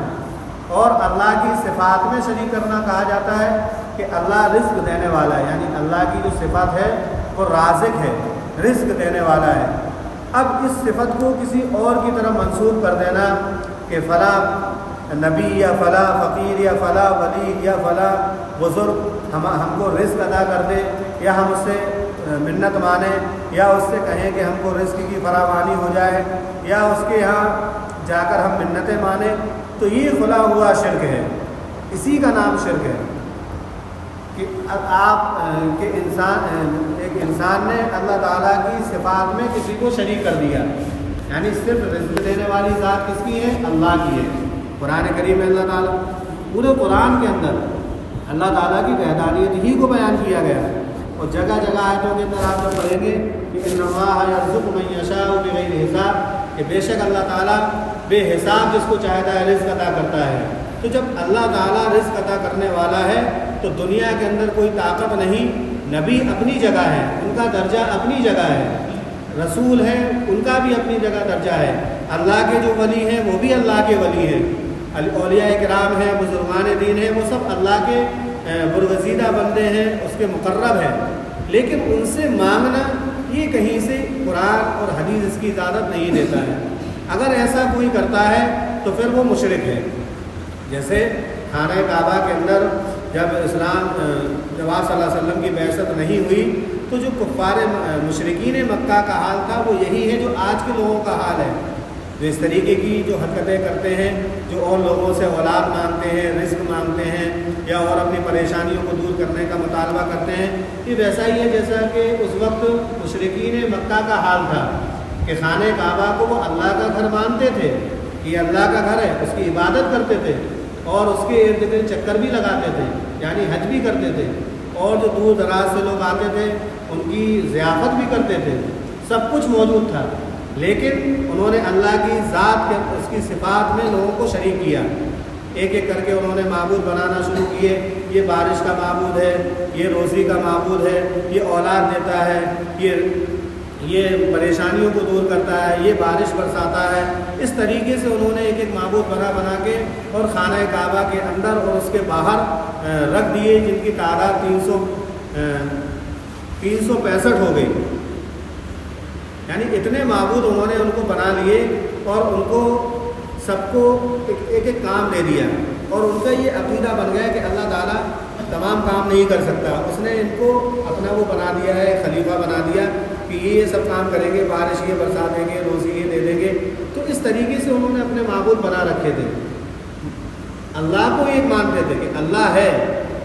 اور اللہ کی صفات میں شریک کرنا کہا جاتا ہے کہ اللہ رزق دینے والا ہے، یعنی اللہ کی جو صفت ہے وہ رازق ہے، رزق دینے والا ہے۔ اب اس صفت کو کسی اور کی طرف منسوب کر دینا کہ فلاں نبی یا فلاں فقیر یا فلاں ولی یا فلاں بزرگ ہم کو رزق ادا کر دے، یا ہم اس سے منت مانیں، یا اس سے کہیں کہ ہم کو رزق کی فراوانی ہو جائے، یا اس کے یہاں جا کر ہم منتیں مانیں، تو یہ کھلا ہوا شرک ہے، اسی کا نام شرک ہے کہ آپ کہ ایک انسان نے اللہ تعالیٰ کی صفات میں کسی کو شریک کر دیا، یعنی صرف رزق دینے والی ذات کس کی ہے؟ اللہ کی ہے۔ قرآن کریم میں اللہ تعالیٰ پورے قرآن کے اندر اللہ تعالیٰ کی وحدانیت ہی کو بیان کیا گیا ہے، اور جگہ جگہ آیتوں کے اندر آپ جب پڑھیں گے کہ ان اللہ یرزق من یشاء بغیر حساب، کہ بے شک اللہ تعالیٰ بے حساب جس کو چاہتا ہے رزق عطا کرتا ہے۔ تو جب اللہ تعالیٰ رزق عطا کرنے والا ہے تو دنیا کے اندر کوئی طاقت نہیں، نبی اپنی جگہ ہے، ان کا درجہ اپنی جگہ ہے، رسول ہیں ان کا بھی اپنی جگہ درجہ ہے، اللہ کے جو ولی ہیں وہ بھی اللہ کے ولی ہیں، اولیاء کرام ہیں، بزرگان دین ہیں، وہ سب اللہ کے برگزیدہ بندے ہیں، اس کے مقرب ہیں، لیکن ان سے مانگنا یہ کہیں سے قرآن اور حدیث اس کی اجازت نہیں دیتا ہے۔ اگر ایسا کوئی کرتا ہے تو پھر وہ مشرک ہے۔ جیسے خانہ کعبہ کے اندر جب اسلام جب آپ صلی اللہ علیہ وسلم کی بعثت نہیں ہوئی تو جو کفار مشرکین مکہ کا حال تھا وہ یہی ہے جو آج کے لوگوں کا حال ہے، جو اس طریقے کی جو حرکتیں کرتے ہیں، جو اور لوگوں سے اولاد مانگتے ہیں، رزق مانگتے ہیں، یا اور اپنی پریشانیوں کو دور کرنے کا مطالبہ کرتے ہیں، یہ ویسا ہی ہے جیسا کہ اس وقت مشرکین مکہ کا حال تھا کہ خانہ کعبہ کو وہ اللہ کا گھر مانتے تھے، یہ اللہ کا گھر ہے، اس کی عبادت کرتے تھے، اور اس کے ارد گرد چکر بھی لگاتے تھے، یعنی حج بھی کرتے تھے، اور جو دور دراز سے لوگ آتے تھے ان کی ضیافت بھی کرتے تھے، سب کچھ موجود تھا، لیکن انہوں نے اللہ کی ذات کے اس کی صفات میں لوگوں کو شریک کیا، ایک ایک کر کے انہوں نے معبود بنانا شروع کیے، یہ بارش کا معبود ہے، یہ روزی کا معبود ہے، یہ اولاد دیتا ہے، یہ پریشانیوں کو دور کرتا ہے، یہ بارش برساتا ہے، اس طریقے سے انہوں نے ایک ایک معبود بنا کے اور خانہ کعبہ کے اندر اور اس کے باہر رکھ دیے، جن کی تعداد 365 ہو گئی، یعنی اتنے معبود انہوں نے ان کو بنا لیے اور ان کو سب کو ایک ایک کام دے دیا، اور ان کا یہ عقیدہ بن گیا کہ اللہ تعالیٰ تمام کام نہیں کر سکتا، اس نے ان کو اپنا وہ بنا دیا ہے، خلیفہ بنا دیا کہ کہ یہ سب کام کریں گے، بارش یہ برسا دیں گے، روزی یہ دے دیں گے. تو اس طریقے سے انہوں نے اپنے معبود بنا رکھے تھے. اللہ کو یہ مانتے تھے کہ اللہ ہے.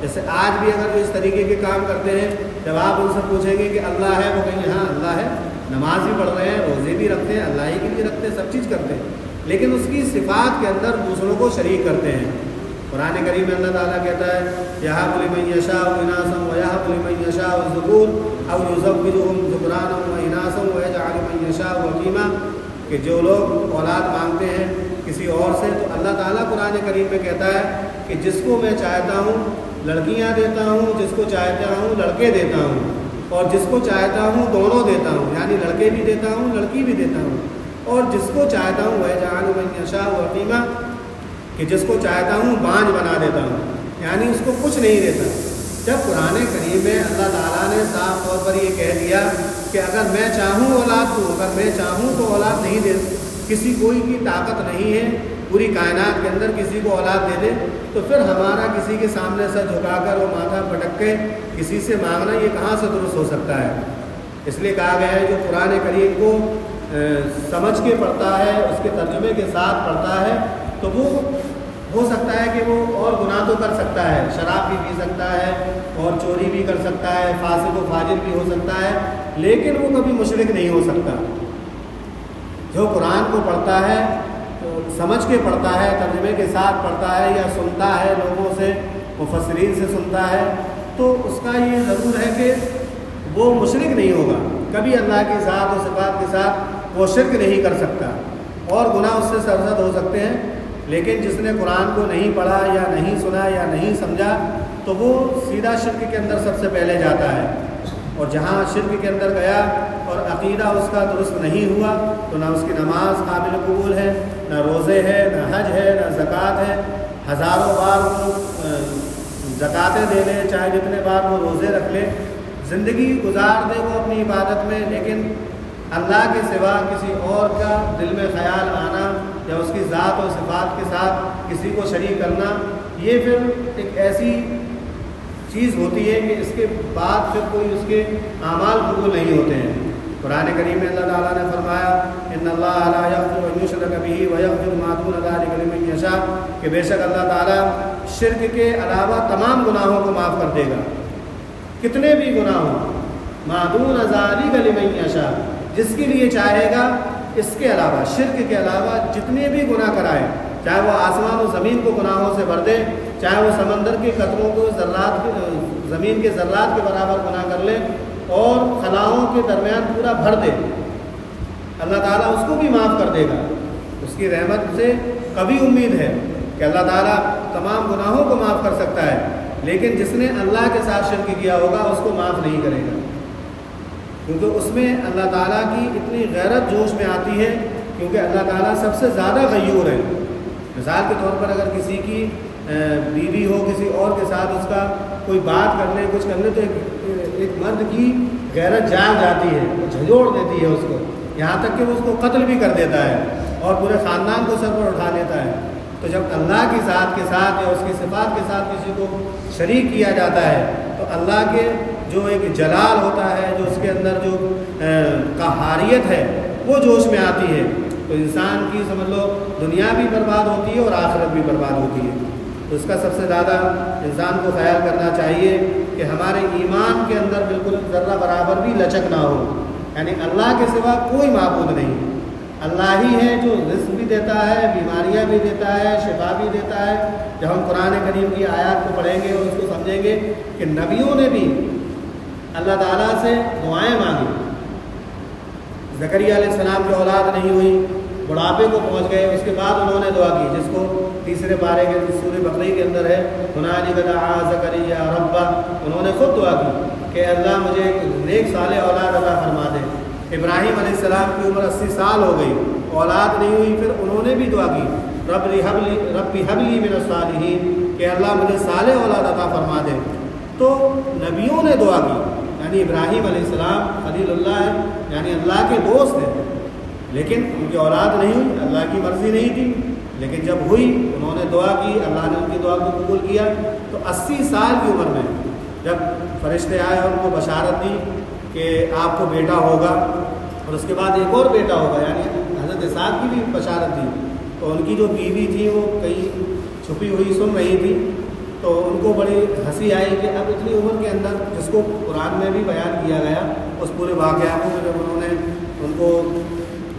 جیسے آج بھی اگر وہ اس طریقے کے کام کرتے ہیں، جب آپ ان سے پوچھیں گے کہ اللہ ہے، وہ کہیں گے ہاں اللہ ہے، نماز بھی پڑھ رہے ہیں، روزے بھی رکھتے ہیں، اللہ ہی کے لیے رکھتے ہیں، سب چیز کرتے ہیں، لیکن اس کی صفات کے اندر دوسروں کو شریک کرتے ہیں. قرآن کریم میں اللہ تعالیٰ کہتا ہے یَهَبُ لِمَن يَشَاءُ إِنَاثًا وَيَهَبُ لِمَن يَشَاءُ الذُّكُورَ أَوْ يُزَوِّجُهُمْ ذُكْرَانًا وَإِنَاثًا وَيَجْعَلُ مَن يَشَاءُ عَقِيمًا. کہ جو لوگ اولاد مانگتے ہیں کسی اور سے، تو اللہ تعالیٰ قرآن کریم میں کہتا ہے کہ جس کو میں چاہتا ہوں لڑکیاں دیتا ہوں، جس کو چاہتا ہوں لڑکے دیتا ہوں، اور جس کو چاہتا ہوں دونوں دیتا ہوں، یعنی لڑکے بھی دیتا ہوں لڑکی بھی دیتا ہوں، اور جس کو چاہتا ہوں وَيَجْعَلُ مَن يَشَاءُ عَقِيمًا، کہ جس کو چاہتا ہوں بانجھ بنا دیتا ہوں، یعنی اس کو کچھ نہیں دیتا. جب قرآن کریم میں اللہ تعالیٰ نے صاف طور پر یہ کہہ دیا کہ اگر میں چاہوں اولاد دوں، اگر میں چاہوں تو اولاد نہیں دے، کسی کوئی کی طاقت نہیں ہے پوری کائنات کے اندر کسی کو اولاد دے دے، تو پھر ہمارا کسی کے سامنے سر جھکا کر وہ ماتھا پٹک کے کسی سے مانگنا یہ کہاں سے درست ہو سکتا ہے. اس لیے کہا گیا ہے جو قرآن کریم کو سمجھ کے پڑھتا ہے، اس کے ترجمے کے ساتھ پڑھتا ہے، تو وہ ہو سکتا ہے کہ وہ اور گناہ تو کر سکتا ہے، شراب بھی پی سکتا ہے اور چوری بھی کر سکتا ہے، فاسق و فاجر بھی ہو سکتا ہے، لیکن وہ کبھی مشرک نہیں ہو سکتا. جو قرآن کو پڑھتا ہے تو سمجھ کے پڑھتا ہے، ترجمے کے ساتھ پڑھتا ہے، یا سنتا ہے لوگوں سے، مفسرین سے سنتا ہے، تو اس کا یہ ضرور ہے کہ وہ مشرک نہیں ہوگا. کبھی اللہ کی ذات و صفات کے ساتھ وہ شرک نہیں کر سکتا، اور گناہ اس سے سرزد ہو سکتے ہیں. لیکن جس نے قرآن کو نہیں پڑھا یا نہیں سنا یا نہیں سمجھا، تو وہ سیدھا شرک کے اندر سب سے پہلے جاتا ہے. اور جہاں شرک کے اندر گیا اور عقیدہ اس کا درست نہیں ہوا، تو نہ اس کی نماز قابل قبول ہے، نہ روزے ہے، نہ حج ہے، نہ زکوٰۃ ہے. ہزاروں بار وہ زکوٰتیں دے لے، چاہے جتنے بار وہ روزے رکھ لے، زندگی گزار دے وہ اپنی عبادت میں، لیکن اللہ کے سوا کسی اور کا دل میں خیال آنا یا اس کی ذات و صفات کے ساتھ کسی کو شریک کرنا، یہ پھر ایک ایسی چیز ہوتی ہے کہ اس کے بعد پھر کوئی اس کے اعمال قبول نہیں ہوتے ہیں. قرآن کریم میں اللہ تعالیٰ نے فرمایا ان اللہ لا یغفر ان یشرک بہ ویغفر ما دون ذلک لمن یشاء، کہ بے شک اللہ تعالیٰ شرک کے علاوہ تمام گناہوں کو معاف کر دے گا، کتنے بھی گناہ ہوں، ما دون ذلک لمن یشاء، جس کے لیے چاہے گا. اس کے علاوہ شرک کے علاوہ جتنے بھی گناہ کرائے، چاہے وہ آسمان و زمین کو گناہوں سے بھر دے، چاہے وہ سمندر کے قطروں کو زمین کے ذرات کے برابر گناہ کر لے اور خلاؤں کے درمیان پورا بھر دے، اللہ تعالیٰ اس کو بھی معاف کر دے گا. اس کی رحمت سے کبھی امید ہے کہ اللہ تعالیٰ تمام گناہوں کو معاف کر سکتا ہے، لیکن جس نے اللہ کے ساتھ شرک کیا ہوگا اس کو معاف نہیں کرے گا، کیونکہ اس میں اللہ تعالیٰ کی اتنی غیرت جوش میں آتی ہے، کیونکہ اللہ تعالیٰ سب سے زیادہ غیور ہے. مثال کے طور پر اگر کسی کی بیوی ہو کسی اور کے ساتھ اس کا کوئی بات کر لے، کچھ کر لے، تو ایک مرد کی غیرت جاگ جاتی ہے، وہ جھنجھوڑ دیتی ہے اس کو، یہاں تک کہ وہ اس کو قتل بھی کر دیتا ہے اور پورے خاندان کو سر پر اٹھا لیتا ہے. تو جب اللہ کی ذات کے ساتھ یا اس کی صفات کے ساتھ کسی کو شریک کیا جاتا ہے، تو اللہ کے جو ایک جلال ہوتا ہے، جو اس کے اندر جو قہاریت ہے، وہ جوش میں آتی ہے، تو انسان کی سمجھ لو دنیا بھی برباد ہوتی ہے اور آخرت بھی برباد ہوتی ہے. تو اس کا سب سے زیادہ انسان کو خیال کرنا چاہیے کہ ہمارے ایمان کے اندر بالکل ذرہ برابر بھی لچک نہ ہو، یعنی اللہ کے سوا کوئی معبود نہیں. اللہ ہی ہے جو رزق بھی دیتا ہے، بیماریاں بھی دیتا ہے، شفا بھی دیتا ہے. جب ہم قرآن کریم کی آیات کو پڑھیں گے اور اس کو سمجھیں گے کہ نبیوں نے بھی اللہ تعالیٰ سے دعائیں مانگی. زکریا علیہ السلام کی اولاد نہیں ہوئی، بڑھاپے کو پہنچ گئے، اس کے بعد انہوں نے دعا کی، جس کو تیسرے پارے کے سورہ بقرہ کے اندر ہے ہنالک دعا زکریا ربہ، انہوں نے خود دعا کی کہ اللہ مجھے ایک نیک صالح اولاد عطا فرما دے. ابراہیم علیہ السلام کی عمر 80 سال ہو گئی، اولاد نہیں ہوئی، پھر انہوں نے بھی دعا کی ربی حبلی من الصالحین، کہ اللہ مجھے صالح اولاد عطا فرما دے. تو نبیوں نے دعا کی، یعنی ابراہیم علیہ السلام خلیل اللہ ہے، یعنی اللہ کے دوست ہیں، لیکن ان کی اولاد نہیں ہوئی، اللہ کی مرضی نہیں تھی. لیکن جب ہوئی انہوں نے دعا کی، اللہ نے ان کی دعا کو قبول کیا. تو 80 سال کی عمر میں جب فرشتے آئے اور ان کو بشارت دی کہ کہ آپ کو بیٹا ہوگا اور اس کے بعد ایک اور بیٹا ہوگا، یعنی حضرت اسحاق کی بھی بشارت دی. تو ان کی جو بیوی تھی وہ کہیں چھپی ہوئی سن رہی تھی، تو ان کو بڑی ہنسی آئی کہ اب اتنی عمر کے اندر، جس کو قرآن میں بھی بیان کیا گیا اس پورے واقعات کو، جب انہوں نے ان کو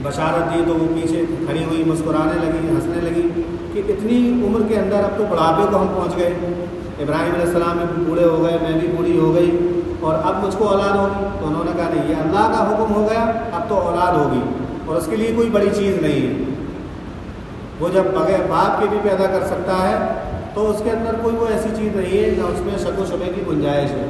بشارت دی تو وہ پیچھے کھڑی ہوئی مسکرانے لگی، ہنسنے لگی کہ اتنی عمر کے اندر اب تو بڑھاپے کو ہم پہنچ گئے. ابراہیم علیہ السلام بھی بوڑھے ہو گئے، میں بھی بوڑھی ہو گئی، اور اب مجھ کو اولاد ہوگی. تو انہوں نے کہا نہیں، یہ اللہ کا حکم ہو گیا، اب تو اولاد ہوگی اور اس کے لیے کوئی بڑی چیز نہیں ہے. وہ جب بغیر باپ کے بھی پیدا کر سکتا ہے تو اس کے اندر کوئی وہ ایسی چیز نہیں ہے نہ اس میں شک و شبے کی گنجائش ہے.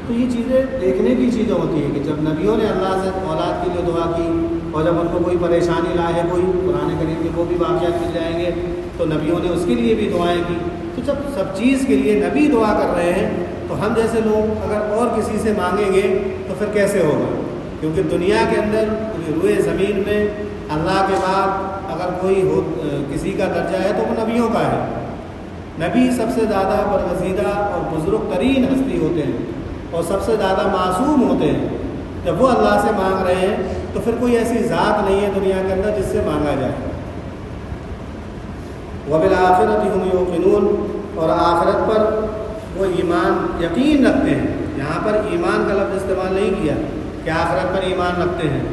تو یہ چیزیں دیکھنے کی چیزیں ہوتی ہیں کہ جب نبیوں نے اللہ سے اولاد کے لیے دعا کی، اور جب ان کو کوئی پریشانی لائے، کوئی قرآن کریم کے وہ بھی واقعات مل جائیں گے تو نبیوں نے اس کے لیے بھی دعائیں کی. تو جب سب چیز کے لیے نبی دعا کر رہے ہیں تو ہم جیسے لوگ اگر اور کسی سے مانگیں گے تو پھر کیسے ہوگا؟ کیونکہ دنیا کے اندر روئے زمین میں اللہ کے بعد اگر کوئی کسی کا درجہ ہے تو وہ نبیوں کا ہے. نبی سب سے زیادہ برگزیدہ اور بزرگ ترین ہستی ہوتے ہیں اور سب سے زیادہ معصوم ہوتے ہیں. جب وہ اللہ سے مانگ رہے ہیں تو پھر کوئی ایسی ذات نہیں ہے دنیا کے اندر جس سے مانگا جائے. وبالآخرۃ ہم یوقنون، اور آخرت پر وہ ایمان یقین رکھتے ہیں. یہاں پر ایمان کا لفظ استعمال نہیں کیا کہ آخرت پر ایمان رکھتے ہیں،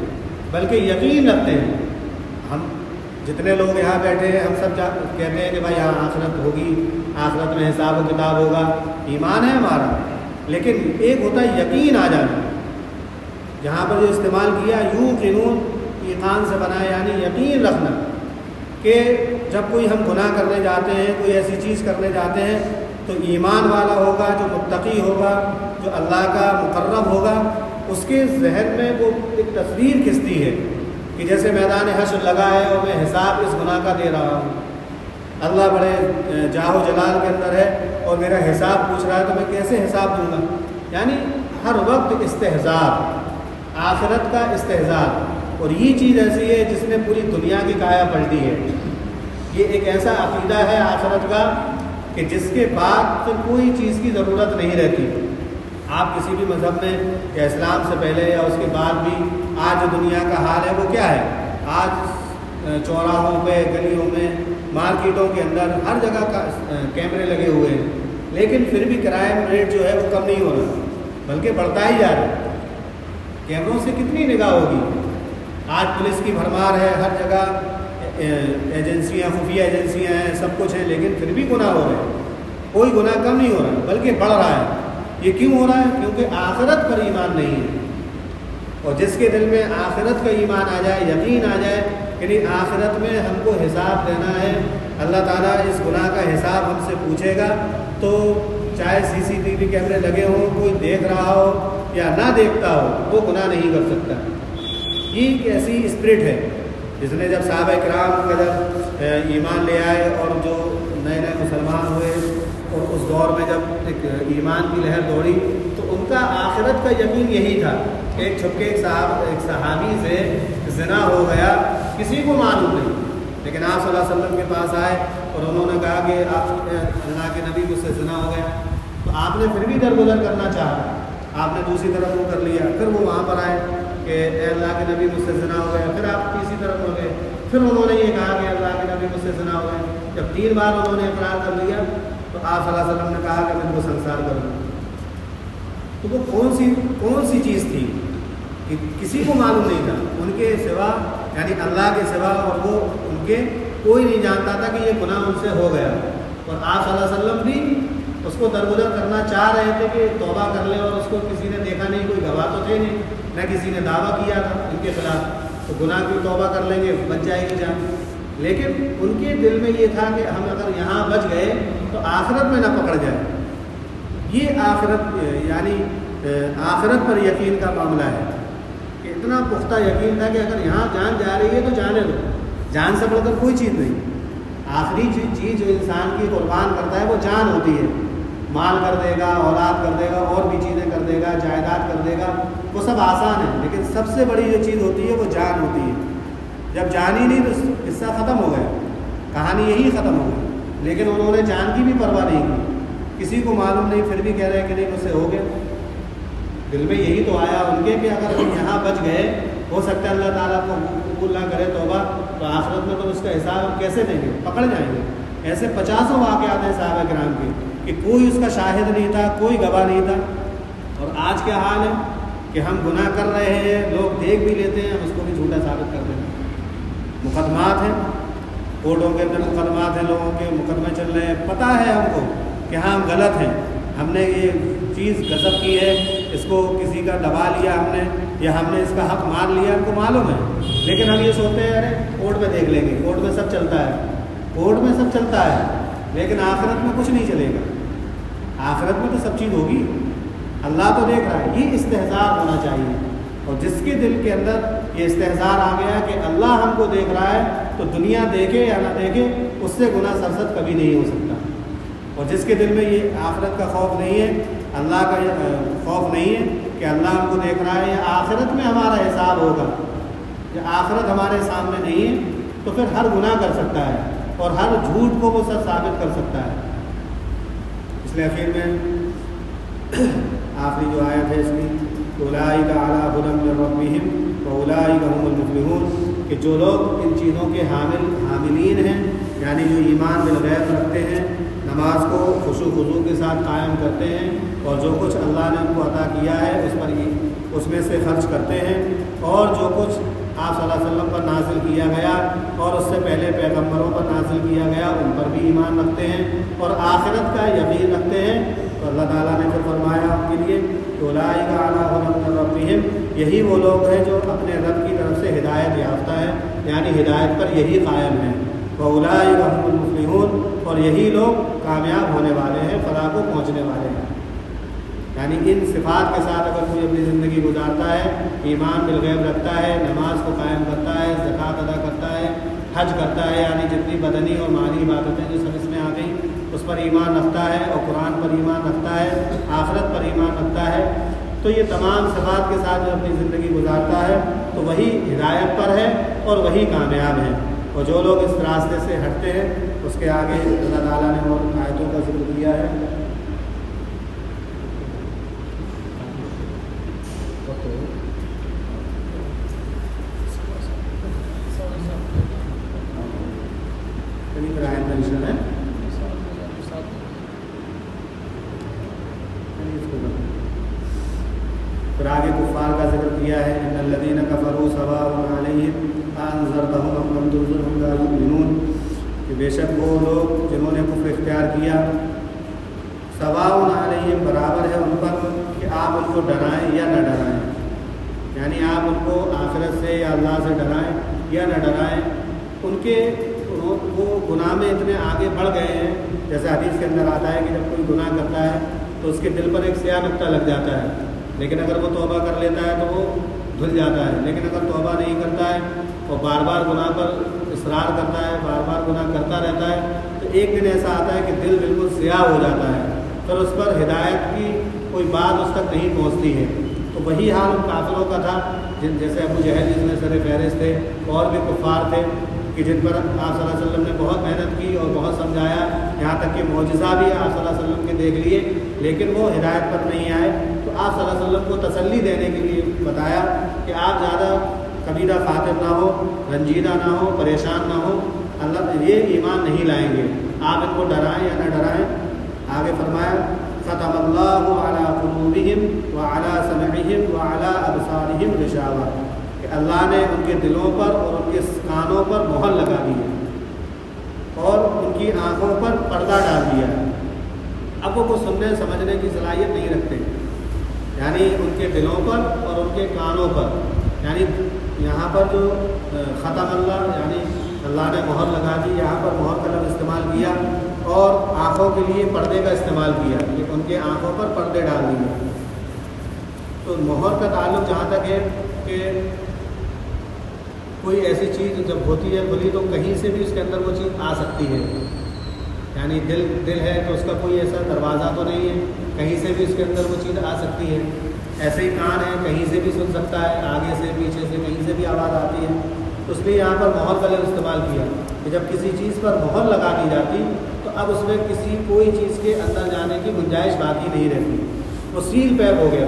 بلکہ یقین رکھتے ہیں. ہم جتنے لوگ یہاں بیٹھے ہیں ہم سب کہتے ہیں کہ بھائی یہاں آخرت ہوگی، آخرت میں حساب و کتاب ہوگا، ایمان ہے ہمارا. لیکن ایک ہوتا ہے یقین آ جانا. جہاں پر جو استعمال کیا یوقنون، ایقان سے بنا ہے، یعنی یقین رکھنا کہ جب کوئی ہم گناہ کرنے جاتے ہیں، کوئی ایسی چیز کرنے جاتے ہیں تو ایمان والا ہوگا، جو متقی ہوگا، جو اللہ کا مقرب ہوگا، اس کے ذہن میں وہ ایک تصویر کھنچتی ہے کہ جیسے میدان حشر لگا ہے اور میں حساب اس گناہ کا دے رہا ہوں. اللہ بڑے جاہ و جلال کے اندر ہے اور میرا حساب پوچھ رہا ہے تو میں کیسے حساب دوں گا. یعنی ہر وقت استحضار، آخرت کا استحضار. اور یہ چیز ایسی ہے جس نے پوری دنیا کی کایا پلٹی ہے. یہ ایک ایسا عقیدہ ہے آخرت کا کہ جس کے بعد پھر کوئی چیز کی ضرورت نہیں رہتی. آپ کسی بھی مذہب میں یا اسلام سے پہلے یا اس کے بعد بھی آج جو دنیا کا حال ہے وہ کیا ہے؟ آج چوراہوں پہ، گلیوں میں، مارکیٹوں کے اندر ہر جگہ کیمرے لگے ہوئے ہیں، لیکن پھر بھی کرائم ریٹ جو ہے وہ کم نہیں ہو رہا بلکہ بڑھتا ہی جا رہا ہے. کیمروں سے کتنی نگاہ ہوگی؟ آج پولیس کی بھرمار ہے، ہر جگہ ایجنسیاں، خفیہ ایجنسیاں ہیں، سب کچھ ہیں، لیکن پھر بھی گناہ ہو رہے ہیں. کوئی گناہ کم نہیں ہو رہا بلکہ بڑھ رہا ہے. یہ کیوں ہو رہا ہے؟ کیونکہ آخرت پر ایمان نہیں ہے. اور جس کے دل میں آخرت کا ایمان آ جائے، یقین آ جائے یعنی آخرت میں ہم کو حساب دینا ہے، اللہ تعالیٰ اس گناہ کا حساب ہم سے پوچھے گا، تو چاہے CCTV کیمرے لگے ہوں، کوئی دیکھ رہا ہو یا نہ دیکھتا ہو، وہ گناہ نہیں کر سکتا. یہ ایک ایسی اسپرٹ ہے جس نے جب صحابہ کرام کا جب ایمان لے آئے اور جو نئے نئے مسلمان ہوئے اور اس دور میں جب ایک ایمان کی لہر دوڑی تو ان کا آخرت کا یقین یہی تھا. ایک چھپ کے ایک صحابی سے زنا ہو گیا، کسی کو معلوم نہیں، لیکن آپ صلی اللہ علیہ وسلم کے پاس آئے اور انہوں نے کہا کہ آپ اللہ کے نبی مجھ سے زنا ہو گیا. تو آپ نے پھر بھی درگزر کرنا چاہا، آپ نے دوسری طرف وہ کر لیا. پھر وہ وہاں پر آئے کہ اے اللہ کے نبی مجھ سے زنا ہو گیا. پھر آپ تیسری طرف ہو گئے. پھر انہوں نے یہ کہا کہ اللہ کے نبی مجھ سے زنا ہو گئے. جب 3 بار انہوں نے اقرار کر لیا تو آپ صلی اللہ علیہ وسلم نے کہا کہ میں ان کو سنسار کروں. تو وہ کون سی چیز تھی کہ کسی کو معلوم نہیں تھا ان کے سوا، یعنی اللہ کے سوا، اور وہ ان کے کوئی نہیں جانتا تھا کہ یہ گناہ ان سے ہو گیا. اور آپ صلی اللہ علیہ وسلم بھی اس کو درگزر کرنا چاہ رہے تھے کہ توبہ کر لے، اور اس کو کسی نے دیکھا نہیں، کوئی گواہ تو تھے نہیں، نہ کسی نے دعویٰ کیا تھا ان کے خلاف، تو گناہ کی توبہ کر لیں گے، بچ جائے گی جان. لیکن ان کے دل میں یہ تھا کہ ہم اگر یہاں بچ گئے تو آخرت میں نہ پکڑ جائے. یہ آخرت یعنی آخرت پر یقین کا معاملہ ہے کہ اتنا پختہ یقین تھا کہ اگر یہاں جان جا رہی ہے تو جانے دو، جان سے بڑھ کر کوئی چیز نہیں. آخری چیز جو انسان کی قربان کرتا ہے وہ جان ہوتی ہے. مال کر دے گا، اولاد کر دے گا، اور بھی چیزیں کر دے گا، جائیداد کر دے گا، وہ سب آسان ہے، لیکن سب سے بڑی جو چیز ہوتی ہے وہ جان ہوتی ہے. جب جان ہی نہیں تو قصہ ختم ہو گیا، کہانی یہی ختم ہو گئی. لیکن انہوں نے جان کی بھی پرواہ نہیں کی، کسی کو معلوم نہیں، پھر بھی کہہ رہے ہیں کہ نہیں مجھ سے ہو گیا. دل میں یہی تو آیا ان کے کہ اگر ہم یہاں بچ گئے، ہو سکتا ہے اللہ تعالیٰ کو قبول نہ کرے توبہ، تو آخرت میں تو اس کا حساب ہم کیسے دیں گے، پکڑ جائیں گے۔ ایسے 50 واقعات ہیں صحابہ کرام کے کہ کوئی اس کا شاہد نہیں تھا، کوئی گواہ نہیں تھا۔ اور آج کیا حال ہے کہ ہم گناہ کر رہے ہیں، لوگ دیکھ بھی لیتے ہیں، ہم اس کو بھی جھوٹا ثابت کر دیں گے۔ مقدمات ہیں، کورٹوں کے اندر مقدمات ہیں، لوگوں کے مقدمے چل رہے ہیں، پتہ ہے ہم کو کہ ہاں ہم غلط ہیں، ہم نے یہ چیز غصب کی ہے، اس کو کسی کا دبا لیا ہم نے، یا ہم نے اس کا حق مان لیا، ہم کو معلوم ہے، لیکن ہم یہ سوچتے ہیں ارے کورٹ میں دیکھ لیں گے، کورٹ میں سب چلتا ہے، کورٹ میں سب چلتا ہے، لیکن آخرت میں کچھ نہیں چلے گا۔ آخرت میں تو سب چیز ہوگی، اللہ تو دیکھ رہا ہے۔ یہ استحضار ہونا چاہیے، اور جس کے دل کے اندر یہ استحضار آ گیا کہ اللہ ہم کو دیکھ رہا ہے، تو دنیا دیکھے یا نہ دیکھے اس سے گناہ سرزد کبھی نہیں ہو سکتا۔ اور جس کے دل میں یہ آخرت کا خوف نہیں ہے، اللہ کا خوف نہیں ہے کہ اللہ ہم کو دیکھ رہا ہے، یا آخرت میں ہمارا حساب ہوگا، یا آخرت ہمارے سامنے نہیں ہے، تو پھر ہر گناہ کر سکتا ہے اور ہر جھوٹ کو وہ سچ ثابت کر سکتا ہے۔ اس لیے آخر میں آخری جو آیت ہے اس کی، اولئک علی ھدی من ربہم واولئک ھم المفلحون، کہ جو لوگ ان چیزوں کے حاملین ہیں، یعنی جو ایمان بالغیب رکھتے ہیں، نماز کو خشوع خضوع کے ساتھ قائم کرتے ہیں، اور جو کچھ اللہ نے ان کو عطا کیا ہے اس میں سے خرچ کرتے ہیں، اور جو کچھ آپ صلی اللہ علیہ وسلم پر نازل کیا گیا اور اس سے پہلے پیغمبروں پر نازل کیا گیا ان پر بھی ایمان رکھتے ہیں، اور آخرت کا یقین رکھتے ہیں، تو اللہ تعالیٰ نے پھر فرمایا ان کے لیے اولئک علی ھدی من ربہم، یہی وہ لوگ ہیں جو اپنے رب کی طرف سے ہدایت یافتہ ہے، یعنی ہدایت پر یہی قائم ہیں، واولئک ھم المفلحون، اور یہی لوگ کامیاب ہونے والے ہیں، فلاح کو پہنچنے والے ہیں۔ یعنی ان صفات کے ساتھ اگر کوئی اپنی زندگی گزارتا ہے، ایمان بالغیب رکھتا ہے، نماز کو قائم کرتا ہے، زکوٰۃ ادا کرتا ہے، حج کرتا ہے، یعنی جتنی بدنی اور مالی عبادتیں جو سب اس میں آ گئیں اس پر ایمان رکھتا ہے، اور قرآن پر ایمان رکھتا ہے، آخرت پر ایمان رکھتا ہے، تو یہ تمام صفات کے ساتھ جو اپنی زندگی گزارتا ہے تو وہی ہدایت پر ہے اور وہی کامیاب ہے۔ اور جو لوگ اس راستے سے ہٹتے ہیں اس کے آگے اللہ تعالیٰ نے اور آیتوں کا ذکر کیا ہے۔ پھر آگے کفار کا ذکر کیا ہے، ان الذین کفروا سواء علیہم انذرتہم ام لم تنذرہم لا یؤمنون، کہ بے شک وہ لوگ جنہوں نے کفر اختیار کیا، سواء علیہم برابر ہے ان پر کہ آپ ان کو ڈرائیں یا نہ ڈرائیں، یعنی آپ ان کو آخرت سے یا اللہ سے ڈرائیں یا نہ ڈرائیں، ان کے وہ گناہ میں اتنے آگے بڑھ گئے ہیں، جیسے حدیث کے اندر آتا ہے کہ جب کوئی گناہ کرتا ہے تو اس کے دل پر ایک سیاہ نقطہ لگ جاتا ہے، لیکن اگر وہ توبہ کر لیتا ہے تو وہ دھل جاتا ہے، لیکن اگر توبہ نہیں کرتا ہے اور بار بار گناہ پر اصرار کرتا ہے، بار بار گناہ کرتا رہتا ہے، تو ایک دن ایسا آتا ہے کہ دل بالکل سیاہ ہو جاتا ہے، پھر اس پر ہدایت کی کوئی بات اس تک نہیں پہنچتی ہے۔ تو وہی حال ان کافروں کا تھا، جیسے ابو جہل جس میں سر فہرست تھے، اور بھی کفار تھے کہ جن پر آپ صلی اللہ علیہ وسلم نے بہت محنت کی اور بہت سمجھایا، یہاں تک کہ معجزہ بھی آپ صلی اللہ علیہ وسلم کے دیکھ لیے، لیکن وہ ہدایت پر نہیں آئے۔ تو آپ صلی اللہ علیہ وسلم کو تسلی دینے کے لیے بتایا کہ آپ زیادہ کبیرہ خاطر نہ ہو، رنجیدہ نہ ہو، پریشان نہ ہو، اللہ یہ ایمان نہیں لائیں گے، آپ ان کو ڈرائیں یا نہ ڈرائیں۔ آگے فرمایا ختم اللہ علی قلوبہم وعلی سمعہم وعلی ابصارہم غشاوہ، کہ اللہ نے ان کے دلوں پر اور ان کے کانوں پر مہر لگا دی ہے اور ان کی آنکھوں پر پردہ ڈال دیا ہے، اب وہ کچھ سننے سمجھنے کی صلاحیت نہیں رکھتے، یعنی ان کے دلوں پر اور ان کے کانوں پر، یعنی یہاں پر جو ختم اللہ یعنی اللہ نے مہر لگا دی، یہاں پر مہر کا لفظ استعمال کیا، اور آنکھوں کے لیے پردے کا استعمال کیا، لیکن ان کے آنکھوں پر پردے ڈال دیے۔ تو مہر کا تعلق جہاں تک ہے کہ کوئی ایسی چیز جب ہوتی ہے کھلی تو کہیں سے بھی اس کے اندر وہ چیز آ سکتی ہے، یعنی دل ہے تو اس کا کوئی ایسا دروازہ تو نہیں ہے، کہیں سے بھی اس کے اندر وہ چیز آ سکتی ہے۔ ایسے ہی کان ہے، کہیں سے بھی سن سکتا ہے، آگے سے پیچھے سے کہیں سے بھی آواز آتی ہے، تو اس لیے یہاں پر مہر کا لفظ استعمال کیا کہ جب کسی چیز پر مہر لگا دی جاتی تو اب اس میں کوئی چیز کے اندر جانے کی گنجائش باقی نہیں رہتی، وہ سیل پیک ہو گیا۔